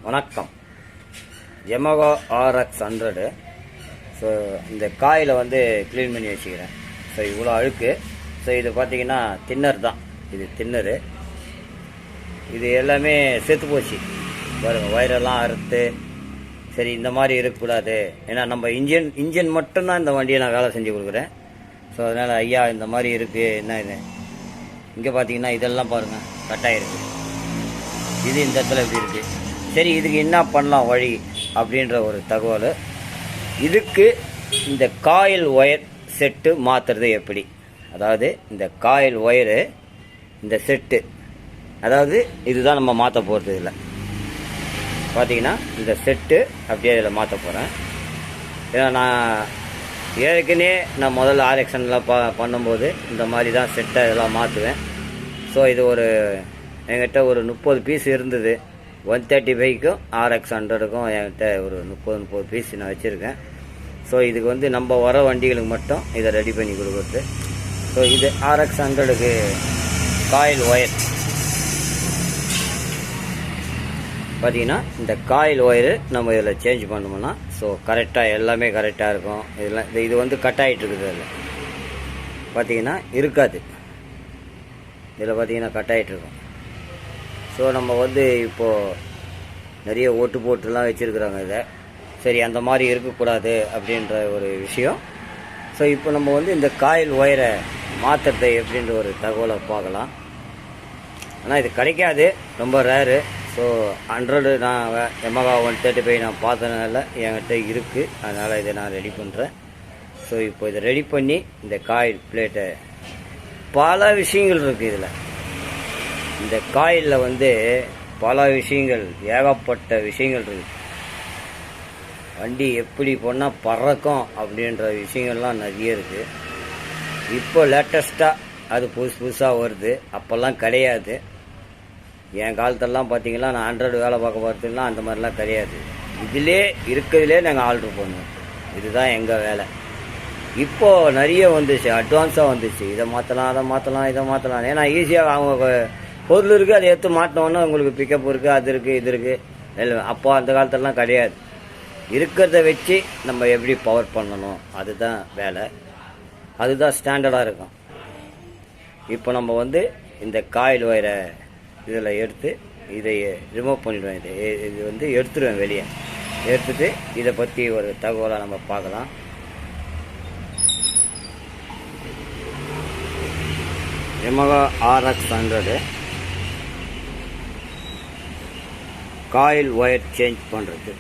வணக்கம். Yamaha RX 100. So இந்த coil வந்து க்ளீன் பண்ணி வச்சுக்கிறேன். ஸோ இவ்வளோ அழுக்கு. ஸோ இது பார்த்தீங்கன்னா தின்னர் தான். இது தின்னரு. இது எல்லாமே செத்து போச்சு பாருங்கள். வயரெல்லாம் அறுத்து சரி இந்த மாதிரி இருக்கக்கூடாது. ஏன்னா நம்ம இன்ஜின் மட்டும்தான் இந்த வண்டியை நான் வேலை செஞ்சு கொடுக்குறேன். ஸோ அதனால் ஐயா இந்த மாதிரி இருக்குது என்ன இது இங்கே பார்த்தீங்கன்னா இதெல்லாம் பாருங்கள் கட்டாயிருக்கு. இது இந்த இடத்துல எப்படி இருக்குது. சரி இதுக்கு என்ன பண்ணலாம் வழி அப்படின்ற ஒரு தகவல். இதுக்கு இந்த காயில் ஒயர் செட்டு மாற்றுறது எப்படி, அதாவது இந்த காயில் ஒயரு இந்த செட்டு, அதாவது இதுதான் நம்ம மாற்ற போகிறது. இதில் பார்த்தீங்கன்னா இந்த செட்டு அப்படியே இதில் மாற்ற போகிறேன். ஏன்னா நான் ஏற்கனவே நான் முதல்ல ஆர்எக்ஷன்லாம் பண்ணும்போது இந்த மாதிரி தான் செட்டை இதெல்லாம் மாற்றுவேன். ஸோ இது ஒரு என்கிட்ட ஒரு 30 பீஸ் இருந்தது. 135க்கும் RX 100க்கும் என்கிட்ட ஒரு 30 பீஸ் நான் வச்சுருக்கேன். ஸோ இதுக்கு வந்து நம்ம வர வண்டிகளுக்கு மட்டும் இதை ரெடி பண்ணி கொடுக்குறது. ஸோ இது RX 100க்கு காயில் ஒயர் பார்த்தீங்கன்னா இந்த காயில் ஒயரு நம்ம இதில் சேஞ்ச் பண்ணோம்னா ஸோ கரெக்டாக எல்லாமே கரெக்டாக இருக்கும். இதெல்லாம் இது வந்து கட் ஆகிட்டு இருக்குது. அதில் பார்த்தீங்கன்னா இருக்காது. இதில் பார்த்தீங்கன்னா கட் ஆகிட்டுருக்கும். ஸோ நம்ம வந்து இப்போது நிறைய ஓட்டு போட்டுலாம் வச்சுருக்குறாங்க இதை. சரி அந்த மாதிரி இருக்கக்கூடாது அப்படின்ற ஒரு விஷயம். ஸோ இப்போ நம்ம வந்து இந்த காயில் ஒயரை மாற்றுறது எப்படின்ற ஒரு தகவலை பார்க்கலாம். ஆனால் இது கிடைக்காது, ரொம்ப ரேரு. ஸோ 100 நான் Yamaha 135 நான் பார்த்ததுனால என்கிட்ட இருக்குது. அதனால் இதை நான் ரெடி பண்ணுறேன். ஸோ இப்போ இதை ரெடி பண்ணி இந்த காயில் பிளேட்டை பல விஷயங்கள் இருக்குது இதில். இந்த காயிலில் வந்து பல விஷயங்கள், ஏகப்பட்ட விஷயங்கள் இருக்குது. வண்டி எப்படி போனால் பறக்கும் அப்படின்ற விஷயங்கள்லாம் நிறைய இருக்குது. இப்போ லேட்டஸ்ட்டாக அது புதுசாக வருது. அப்போல்லாம் கிடையாது. என் காலத்திலலாம் பார்த்தீங்கன்னா நான் 100 வேலை பார்க்க போகிறதுலாம் அந்த மாதிரிலாம் கிடையாது. இதிலே இருக்கிறதுலே நாங்கள் ஆல்ட்ரு பண்ணுவோம். இதுதான் எங்கள் வேலை. இப்போது நிறைய வந்துச்சு, அட்வான்ஸாக வந்துச்சு. இதை மாற்றலாம், அதை மாற்றலாம், இதை மாற்றலாம். ஏன்னா ஈஸியாக அவங்க பொருள் இருக்குது, அதை எடுத்து மாட்டினோன்னா உங்களுக்கு பிக்கப் இருக்குது, அது இருக்குது, இது இருக்குது. இல்லை அப்போ அந்த காலத்திலலாம் கிடையாது. இருக்கிறத வச்சு நம்ம எப்படி பவர் பண்ணணும் அதுதான் வேலை. அதுதான் ஸ்டாண்டர்டாக இருக்கும். இப்போ நம்ம வந்து இந்த காயில் ஒயரை இதில் எடுத்து இதை ரிமூவ் பண்ணிவிடுவேன். இது வந்து எடுத்துடுவேன் வெளியே. எடுத்துட்டு இதை பற்றி ஒரு தகவலை நம்ம பார்க்கலாம். Yamaha RX 100 coil wire change பண்ணுறது.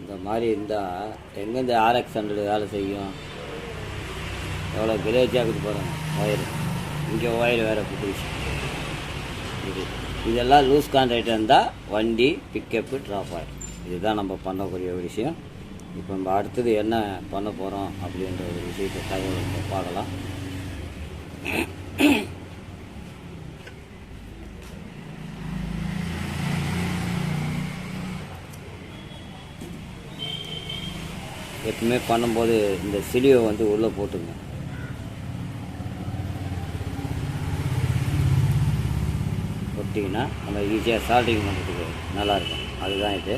இந்த மாதிரி இருந்தால் எங்கேருந்து RX 100 வேலை செய்யும். எவ்வளோ கிலேஜ் ஆகுது பாருங்கள் ஒயரு. இங்கே ஒயர் வேறு புதுச்சு. இதெல்லாம் லூஸ் கான்ட்ராக்ட் இருந்தால் வண்டி பிக்கப்பு ட்ராப் ஆகிடும். இதுதான் நம்ம பண்ணக்கூடிய ஒரு விஷயம். இப்போ நம்ம அடுத்தது என்ன பண்ண போகிறோம் அப்படின்ற ஒரு விஷயத்தை தகவல் பார்க்கலாம். எப்பவுமே பண்ணும்போது இந்த சிலியை வந்து உள்ளே போட்டுங்க. போட்டிங்கன்னா நம்ம ஈஸியாக சால்டிங் பண்ணுறதுக்கு நல்லாயிருக்கும். அதுதான் இது.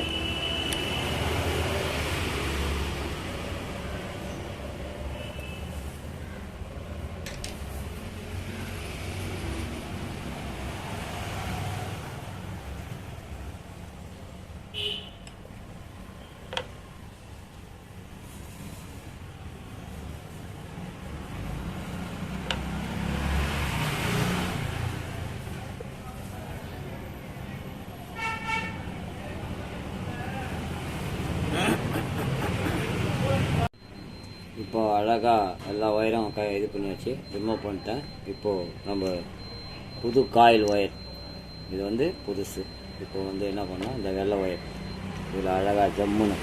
இப்போது அழகாக எல்லா ஒயரும் இது பண்ணியாச்சு, ரிமூவ் பண்ணிட்டேன். இப்போது நம்ம புது காயில் ஒயர், இது வந்து புதுசு. இப்போ வந்து என்ன பண்ணோம், இந்த வெள்ளை ஒயர் இதில் அழகாக ஜம்முன்னு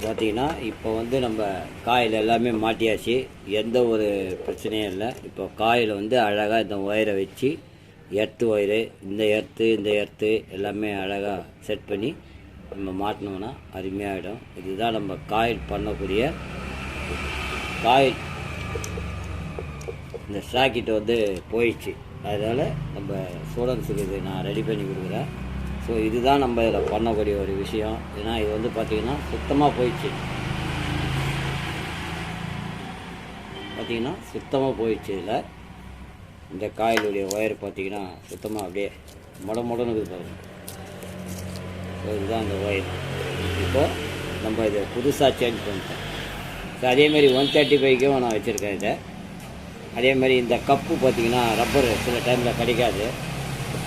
பார்த்தீங்கன்னா இப்போ வந்து நம்ம காயில் எல்லாமே மாட்டியாச்சு, எந்த ஒரு பிரச்சனையும் இல்லை. இப்போ காயில் வந்து அழகாக இந்த ஒயரை வச்சு எர்த்து ஒயரு, இந்த எர்த்து எல்லாமே அழகாக செட் பண்ணி நம்ம மாட்டினோம்னா அருமையாகிடும். இதுதான் நம்ம காயில் பண்ணக்கூடிய காயில். இந்த ஷாக்கெட் வந்து போயிடுச்சு, அதனால் நம்ம ஸ்டூடெண்ட்ஸுக்கு இது நான் ரெடி பண்ணி கொடுக்குறேன். ஸோ இதுதான் நம்ம இதில் பண்ணக்கூடிய ஒரு விஷயம். ஏன்னா இது வந்து பார்த்திங்கன்னா சுத்தமாக போயிடுச்சு, இதில் இந்த காயிலுடைய ஒயர் பார்த்திங்கன்னா சுத்தமாக அப்படியே மொடன்னு இருக்குது பாருங்கள். ஸோ இதுதான் அந்த ஒயர். இப்போது நம்ம இதை புதுசாக சேஞ்ச் பண்ணிட்டோம். ஸோ அதேமாதிரி 135க்கும் நான் வச்சுருக்கேன் இதை. அதேமாதிரி இந்த கப்பு பார்த்திங்கன்னா ரப்பர் சில டைமில் கிடைக்காது,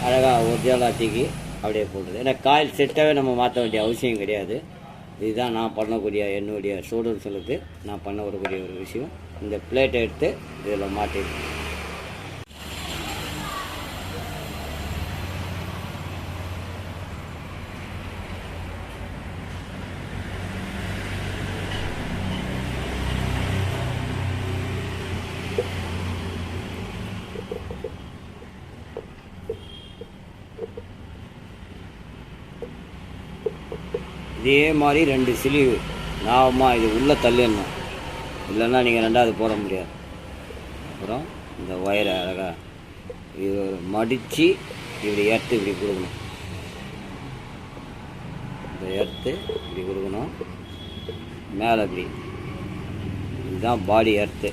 அழகாக ஒரிஜினலாக தூக்கி அப்படியே போடுறது. ஏன்னா காயில் செட்டாகவே நம்ம மாற்ற வேண்டிய அவசியம் கிடையாது. இதுதான் நான் பண்ணக்கூடிய என்னுடைய ஸ்டூடெண்ட்ஸுகளுக்கு நான் பண்ண வரக்கூடிய ஒரு விஷயம். இந்த பிளேட்டை எடுத்து இதில் மாட்டிடுறேன். இதே மாதிரி 2 சிலிவு லாபமாக இது உள்ளே தள்ளிடணும், இல்லைன்னா நீங்கள் ரெண்டாவது போட முடியாது. அப்புறம் இந்த ஒயரை அழகாக இது மடித்து இப்படி எர்த்து இப்படி கொடுக்கணும். இந்த எர்த்து இப்படி கொடுக்கணும் மேலே இப்படி. இதுதான் பாடி எர்த்து.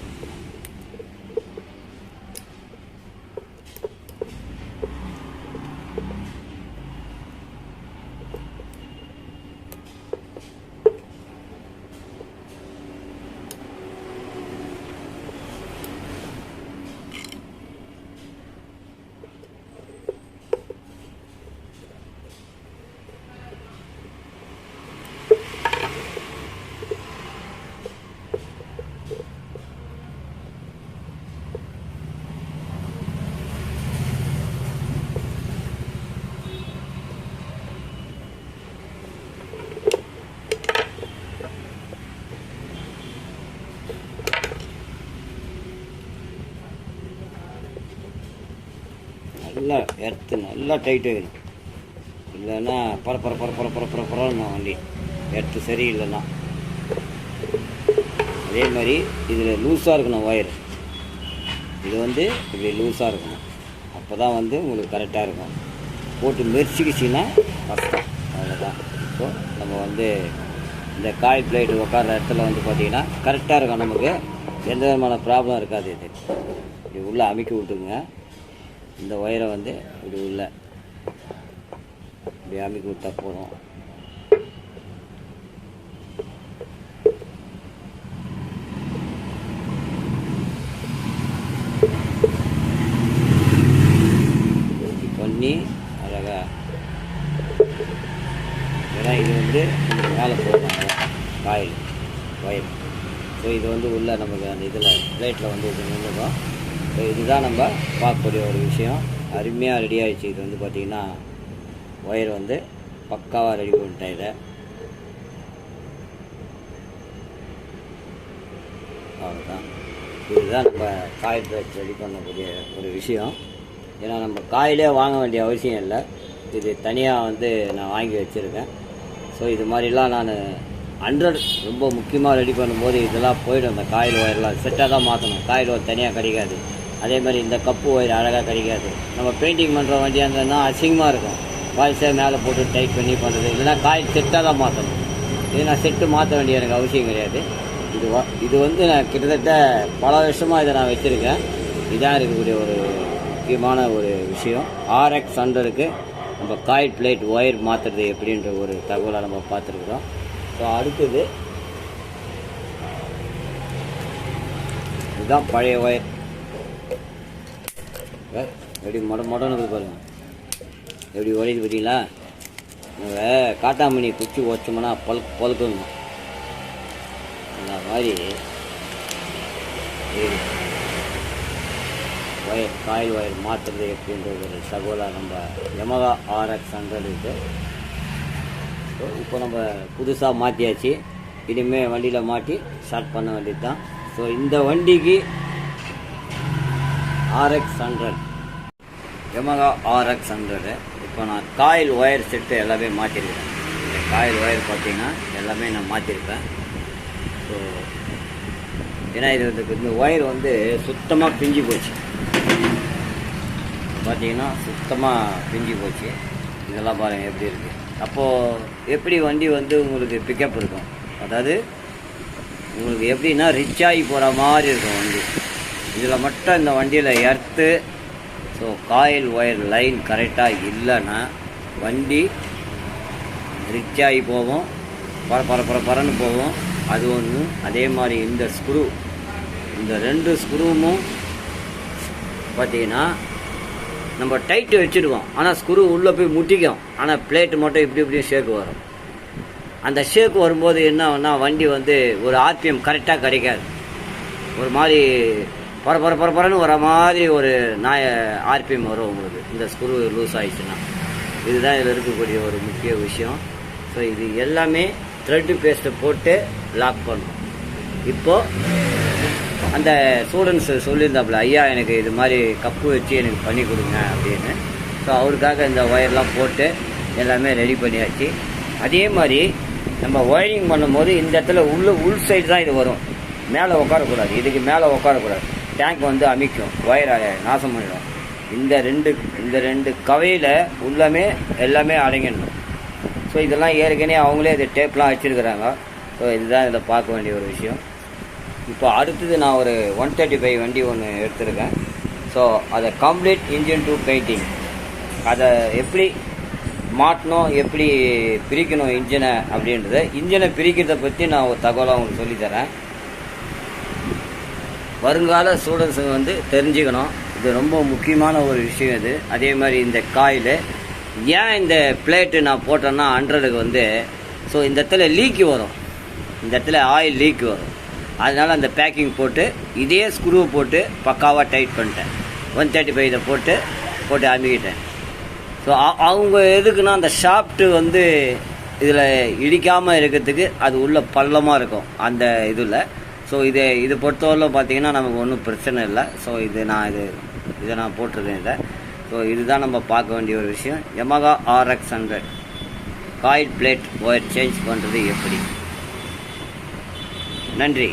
நல்லா எர்த்து நல்லா டைட் ஆகிடும், இல்லைன்னா பரப்பரன்னு வண்டி எர்த்து சரியில்லைன்னா. அதே மாதிரி இதில் லூஸாக இருக்கணும் ஒயர். இது வந்து இப்படி லூஸாக இருக்கணும், அப்போ தான் வந்து உங்களுக்கு கரெக்டாக இருக்கும். போட்டு மெரிச்சிக்கிச்சின்னா கஷ்டம், அவ்வளோதான். இப்போது நம்ம வந்து இந்த காய் பிளேட்டு உட்கார்ற இடத்துல வந்து பார்த்திங்கன்னா கரெக்டாக இருக்கும், நமக்கு எந்த விதமான ப்ராப்ளம் இருக்காது. இது இப்படி உள்ளே அமுக்கி விட்டுங்க. இந்த ஒயரை வந்து இப்படி உள்ள இப்படி அமுக்கி விட்டா போதும். பண்ணி அழகா, ஏன்னா இது வந்து மேலே போடுறாங்க காயில் ஒயர். ஸோ இது வந்து உள்ள நமக்கு அந்த இதில் பிளேட்டில் வந்து இது நின்றுடும். ஸோ இதுதான் நம்ம பார்க்கக்கூடிய ஒரு விஷயம். அருமையாக ரெடி ஆகிடுச்சு. இது வந்து பார்த்திங்கன்னா ஒயர் வந்து பக்காவாக ரெடி பண்ணிட்டேன் இதை. அவ்வளோதான். இதுதான் நம்ம காயில் பிளேட் ரெடி பண்ணக்கூடிய ஒரு விஷயம். ஏன்னா நம்ம காயிலே வாங்க வேண்டிய அவசியம் இல்லை, இது தனியாக வந்து நான் வாங்கி வச்சுருக்கேன். ஸோ இது மாதிரிலாம் நான் 100 ரொம்ப முக்கியமாக ரெடி பண்ணும்போது இதெல்லாம் போய்டும். அந்த காயில் ஒயர்லாம் செட்டாக தான் மாற்றணும், காயில் ஒயர் தனியாக கிடைக்காது. அதே மாதிரி இந்த கப்பு ஒயர் அழகாக கிடைக்காது. நம்ம பெயிண்டிங் பண்ணுற வண்டியாக இருந்ததுன்னா அசிங்கமாக இருக்கும், வாய்ஸை மேலே போட்டு டைட் பண்ணி பண்ணுறது. இல்லைன்னா காயில் செட்டாக தான் மாற்றணும். இது நான் செட்டு மாற்ற வேண்டிய எனக்கு அவசியம் கிடையாது. இது வந்து நான் கிட்டத்தட்ட பல வருஷமாக இதை நான் வச்சுருக்கேன். இதான் இருக்கக்கூடிய ஒரு முக்கியமான ஒரு விஷயம். RX 100க்கு நம்ம காயில் பிளேட் ஒயர் மாற்றுறது எப்படின்ற ஒரு தகவலை நம்ம பார்த்துருக்குறோம். ஸோ அடுத்தது இதுதான் பழைய ஒயர். எப்படி மொடன்னு பாருங்கள், எப்படி ஒழிது பார்த்தீங்களா? நம்ம காட்டாமணி குச்சி வச்சோம்னா பழுக்கணும் அந்த மாதிரி ஒயர் காயில் ஒயர் மாற்றுறது எப்படின்ற ஒரு தகவலாக நம்ம Yamaha RX 100 இருக்குது. இப்போ நம்ம புதுசாக மாற்றியாச்சு. இனிமேல் வண்டியில் மாட்டி ஸ்டார்ட் பண்ண வேண்டியது தான். ஸோ இந்த வண்டிக்கு RX100 Yamaha RX100 இப்போ நான் காயில் ஒயர் செட்டு எல்லாமே மாற்றிருக்கேன். இந்த காயில் ஒயர் பார்த்தீங்கன்னா எல்லாமே நான் மாற்றிருப்பேன். ஸோ ஏன்னா இது இந்த ஒயர் வந்து சுத்தமாக பிஞ்சு போச்சு. பார்த்தீங்கன்னா சுத்தமாக பிஞ்சு போச்சு. இதெல்லாம் பாருங்கள் எப்படி இருக்குது. அப்போது எப்படி வண்டி வந்து உங்களுக்கு பிக்கப் இருக்கும், அதாவது உங்களுக்கு எப்படின்னா ரிச் ஆகி போகிற மாதிரி இருக்கும் வண்டி. இதில் மட்டும் இந்த வண்டியில் earth so coil wire line கரெக்டாக இல்லைன்னா வண்டி ரிச் ஆகி போவோம், பரன்னு போவோம். அது ஒன்று. அதே மாதிரி இந்த ஸ்க்ரூ, இந்த 2 ஸ்க்ரூவும் பார்த்தீங்கன்னா நம்ம டைட்டு வச்சுடுவோம், ஆனால் ஸ்க்ரூ உள்ளே போய் முட்டிக்கும். ஆனால் பிளேட்டு மட்டும் இப்படியும் ஷேக்கு வரும். அந்த ஷேக்கு வரும்போது என்ன ஆகும்னா வண்டி வந்து ஒரு RPM கரெக்டாக கிடைக்காது. ஒரு மாதிரி பரன்னு வர மாதிரி ஒரு RPM வரும் உங்களுக்கு இந்த ஸ்க்ரூ லூஸ் ஆகிடுச்சுன்னா. இதுதான் இதில் இருக்கக்கூடிய ஒரு முக்கிய விஷயம். ஸோ இது எல்லாமே த்ரெட்டு பேஸ்ட்டை போட்டு லாக் பண்ணும். இப்போது அந்த ஸ்டூடெண்ட்ஸு சொல்லியிருந்தாப்புல, ஐயா எனக்கு இது மாதிரி கப்பு வச்சு எனக்கு பண்ணி கொடுங்க அப்படின்னு. ஸோ அவருக்காக இந்த ஒயர்லாம் போட்டு எல்லாமே ரெடி பண்ணியாச்சு. அதே மாதிரி நம்ம ஒயரிங் பண்ணும்போது இந்த இடத்துல உள் சைடு தான் இது வரும். மேலே உட்காரக்கூடாது, இதுக்கு மேலே உட்காரக்கூடாது. டேங்க் வந்து அமைக்கும், ஒயரை நாசம் பண்ணிடும். இந்த ரெண்டு கவையில் உள்ளமே எல்லாமே அடங்கிடணும். ஸோ இதெல்லாம் ஏற்கனவே அவங்களே இது டேப்லாம் வச்சுருக்குறாங்க. ஸோ இதுதான் இதில் பார்க்க வேண்டிய ஒரு விஷயம். இப்போ அடுத்தது நான் ஒரு 135 வண்டி ஒன்று எடுத்திருக்கேன். ஸோ அதை கம்ப்ளீட் இன்ஜின் டு பெயிண்டிங், அதை எப்படி மாட்டணும், எப்படி பிரிக்கணும் இன்ஜினை அப்படின்றத, இன்ஜினை பிரிக்கிறத பற்றி நான் ஒரு தகவலாக உங்களுக்கு சொல்லித்தரேன். வருங்கால ஸ்டூடெண்ட்ஸுங்க வந்து தெரிஞ்சுக்கணும். இது ரொம்ப முக்கியமான ஒரு விஷயம் இது. அதே மாதிரி இந்த காயில் ஏன் இந்த பிளேட்டு நான் போட்டேன்னா 100க்கு வந்து ஸோ இந்த இடத்துல லீக்கு வரும், இந்த இடத்துல ஆயில் லீக் வரும். அதனால் அந்த பேக்கிங் போட்டு இதே ஸ்க்ரூ போட்டு பக்காவாக டைட் பண்ணிட்டேன். 135 இதை போட்டு அமுக்கிட்டேன். ஸோ அவங்க எதுக்குன்னா அந்த ஷாஃப்ட்டு வந்து இதில் இடிக்காமல் இருக்கிறதுக்கு அது உள்ள பள்ளமாக இருக்கும் அந்த இதில். ஸோ இது பொறுத்தவரையில் பார்த்தீங்கன்னா நமக்கு ஒன்றும் பிரச்சனை இல்லை. ஸோ இதை நான் போட்டிருக்கேன் இதை. ஸோ இதுதான் நம்ம பார்க்க வேண்டிய ஒரு விஷயம். Yamaha RX100 coil plate wire change பண்ணுறது எப்படி. நன்றி.